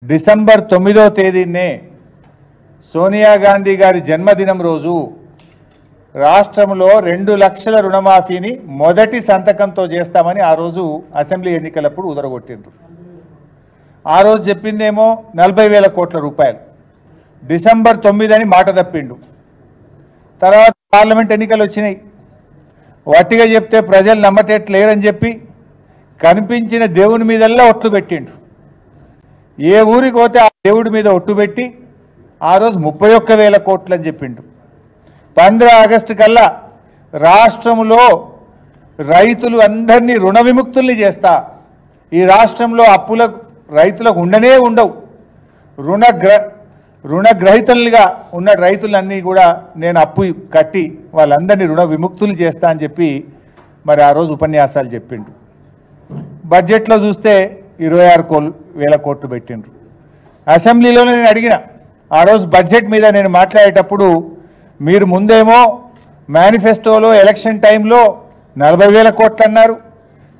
December 9వ తేదీనే Sonia Gandhi గారి జన్మదినం రోజు రాష్ట్రంలో 2 లక్షల రుణమాఫీని మొదటి సంతకంతో చేస్తామని ఆ రోజు అసెంబ్లీ ఎన్నికలప్పుడు ఉదరగొట్టిండ్రు। ఆ రోజు చెప్పిందేమో 40,000 కోట్ల రూపాయలు, డిసెంబర్ 9 అని మాట తప్పిండు। తర్వాత పార్లమెంట్ ఎన్నికలు వచ్చినాయి, వట్టిగా చెప్తే ప్రజలు నమ్మటట్లేరని చెప్పి కనిపించిన దేవుని మీదల్లా ఒట్లు పెట్టిండు। ఏ ఊరికి పోతే ఆ దేవుడి మీద ఒట్టు పెట్టి ఆ రోజు 31,000 కోట్లు అని చెప్పిండు। 15 ఆగస్టు కల్లా రాష్ట్రంలో రైతులు అందరినీ రుణ విముక్తుల్ని చేస్తా, ఈ రాష్ట్రంలో అప్పులకు రైతులకు ఉండనే ఉండవు, రుణగ్రహీతలుగా ఉన్న రైతులన్నీ కూడా నేను అప్పు కట్టి వాళ్ళందరినీ రుణ విముక్తులు చేస్తా అని చెప్పి మరి ఆ రోజు ఉపన్యాసాలు చెప్పిండు। బడ్జెట్లో చూస్తే 26,000 కోట్లు పెట్టిండ్రు। అసెంబ్లీలోనే నేను అడిగిన, ఆ రోజు బడ్జెట్ మీద నేను మాట్లాడేటప్పుడు మీరు ముందేమో మేనిఫెస్టోలో ఎలక్షన్ టైంలో 40,000 కోట్లు అన్నారు,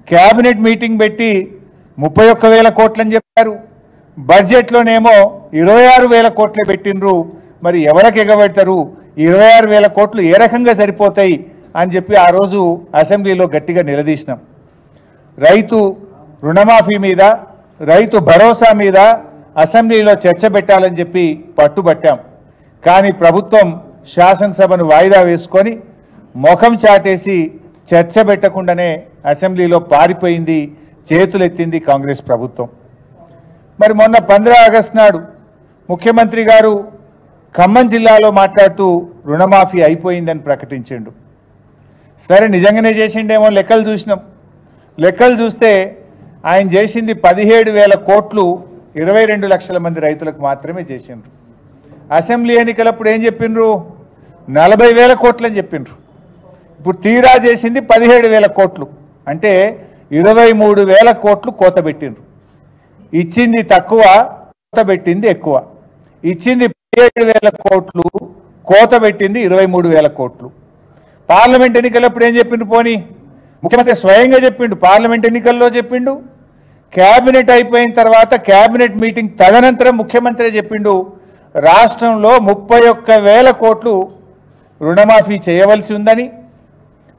క్యాబినెట్ మీటింగ్ పెట్టి 31,000 కోట్లు అని చెప్పారు, బడ్జెట్లోనేమో 26,000 కోట్లే పెట్టిండ్రు। మరి ఎవరికి ఎగబెడతారు, 26,000 కోట్లు ఏ రకంగా సరిపోతాయి అని చెప్పి ఆ రోజు అసెంబ్లీలో గట్టిగా నిలదీసినాం। రైతు రుణమాఫీ మీద, రైతు భరోసా మీద అసెంబ్లీలో చర్చ పెట్టాలని చెప్పి పట్టుబట్టాం। కానీ ప్రభుత్వం శాసనసభను వాయిదా వేసుకొని ముఖం చాటేసి చర్చ పెట్టకుండానే అసెంబ్లీలో పారిపోయింది, చేతులెత్తింది కాంగ్రెస్ ప్రభుత్వం। మరి మొన్న 15 ఆగస్టు నాడు ముఖ్యమంత్రి గారు ఖమ్మం జిల్లాలో మాట్లాడుతూ రుణమాఫీ అయిపోయిందని ప్రకటించిండు। సరే నిజంగానే చేసిండేమో, లెక్కలు చూసినాం, లెక్కలు చూస్తే ఆయన చేసింది 17,000 కోట్లు 22 లక్షల మంది రైతులకు మాత్రమే చేసిండ్రు। అసెంబ్లీ ఎన్నికలప్పుడు ఏం చెప్పిండ్రు, 40,000 కోట్లు అని చెప్పిండ్రు। ఇప్పుడు తీరా చేసింది 17,000 కోట్లు, అంటే 23,000 కోట్లు కోత పెట్టిండ్రు। ఇచ్చింది తక్కువ, కోత పెట్టింది ఎక్కువ। ఇచ్చింది 17,000 కోట్లు, కోత పెట్టింది 23,000 కోట్లు। పార్లమెంట్ ఎన్నికలప్పుడు ఏం చెప్పిండు, పోనీ ముఖ్యమంత్రి స్వయంగా చెప్పిండు, పార్లమెంట్ ఎన్నికల్లో చెప్పిండు, క్యాబినెట్ అయిపోయిన తర్వాత క్యాబినెట్ మీటింగ్ తదనంతరం ముఖ్యమంత్రి చెప్పిండు, రాష్ట్రంలో 31,000 కోట్లు రుణమాఫీ చేయవలసి ఉందని,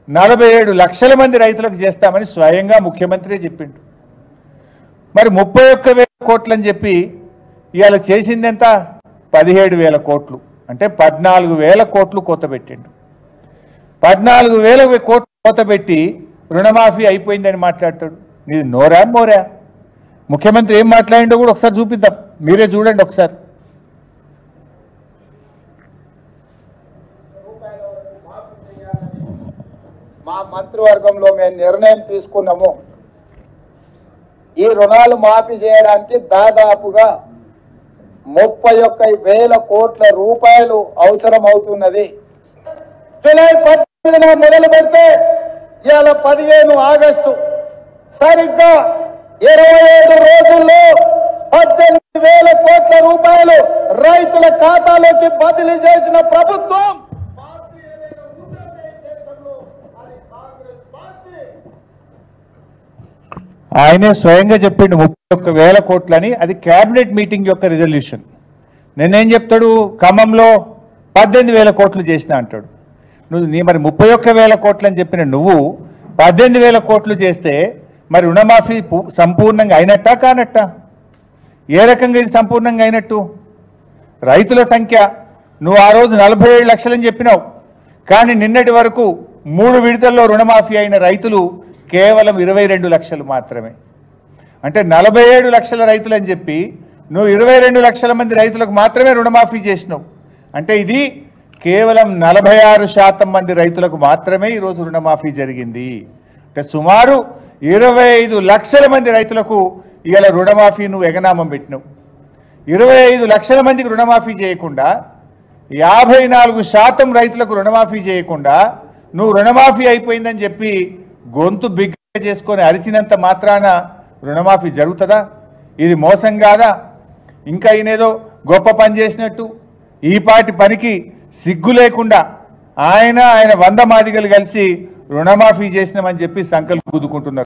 47 లక్షల మంది రైతులకు చేస్తామని స్వయంగా ముఖ్యమంత్రి చెప్పిండు। మరి 31,000 కోట్లు అని చెప్పి ఇవాళ చేసింది ఎంత, 17,000 కోట్లు, అంటే 14,000 కోట్లు కోత పెట్టిండు। 14,000 కోట్లు కోత పెట్టి రుణమాఫీ అయిపోయిందని మాట్లాడతాడు, నీది నోరా మోరా? ముఖ్యమంత్రి ఏం మాట్లాడిండో కూడా ఒకసారి చూపిద్దాం, మీరే చూడండి ఒకసారి। మా మంత్రివర్గంలో మేము నిర్ణయం తీసుకున్నాము, ఈ రుణాలు మాఫీ చేయడానికి దాదాపుగా 31,000 కోట్ల రూపాయలు అవసరం అవుతున్నది। జూలై 18న మొదలు పెడితే ఇవాళ 15 ఆగస్టు, సరిగ్గా 25 రోజుల్లో 18,000 కోట్ల రూపాయలు రైతుల ఖాతాలోకి బదిలీ చేసిన ప్రభుత్వం ఆయనే స్వయంగా చెప్పిండు 31,000 కోట్లని, అది క్యాబినెట్ మీటింగ్ యొక్క రిజల్యూషన్। నేనేం చెప్తాడు, ఖమ్మంలో 18,000 కోట్లు చేసిన అంటాడు। నువ్వు మరి 31,000 కోట్లు అని చెప్పిన నువ్వు 18,000 కోట్లు చేస్తే మరి రుణమాఫీ సంపూర్ణంగా అయినట్టా కానట్టా? ఏ రకంగా ఇది సంపూర్ణంగా అయినట్టు? రైతుల సంఖ్య నువ్వు ఆ రోజు 47 లక్షలని చెప్పినావు, కానీ నిన్నటి వరకు 3 విడతల్లో రుణమాఫీ అయిన రైతులు కేవలం 22 లక్షలు మాత్రమే। అంటే 47 లక్షల రైతులు అని చెప్పి నువ్వు 22 లక్షల మంది రైతులకు మాత్రమే రుణమాఫీ చేసినావు। అంటే ఇది కేవలం 46% మంది రైతులకు మాత్రమే ఈరోజు రుణమాఫీ జరిగింది। అంటే సుమారు 25 లక్షల మంది రైతులకు ఇవాళ రుణమాఫీ నువ్వు ఎగనామం పెట్టినావు। 25 లక్షల మందికి రుణమాఫీ చేయకుండా, 54% రైతులకు రుణమాఫీ చేయకుండా నువ్వు రుణమాఫీ అయిపోయిందని చెప్పి గొంతు బిగ్గ చేసుకొని అరిచినంత మాత్రాన రుణమాఫీ జరుగుతుందా? ఇది మోసం కాదా? ఇంకా ఈయనేదో గొప్ప పని చేసినట్టు, ఈ పాటి పనికి సిగ్గు లేకుండా ఆయన 100 మాదిగలు కలిసి రుణమాఫీ చేసినామని చెప్పి సంకల్పం గుద్దుకుంటున్నారు।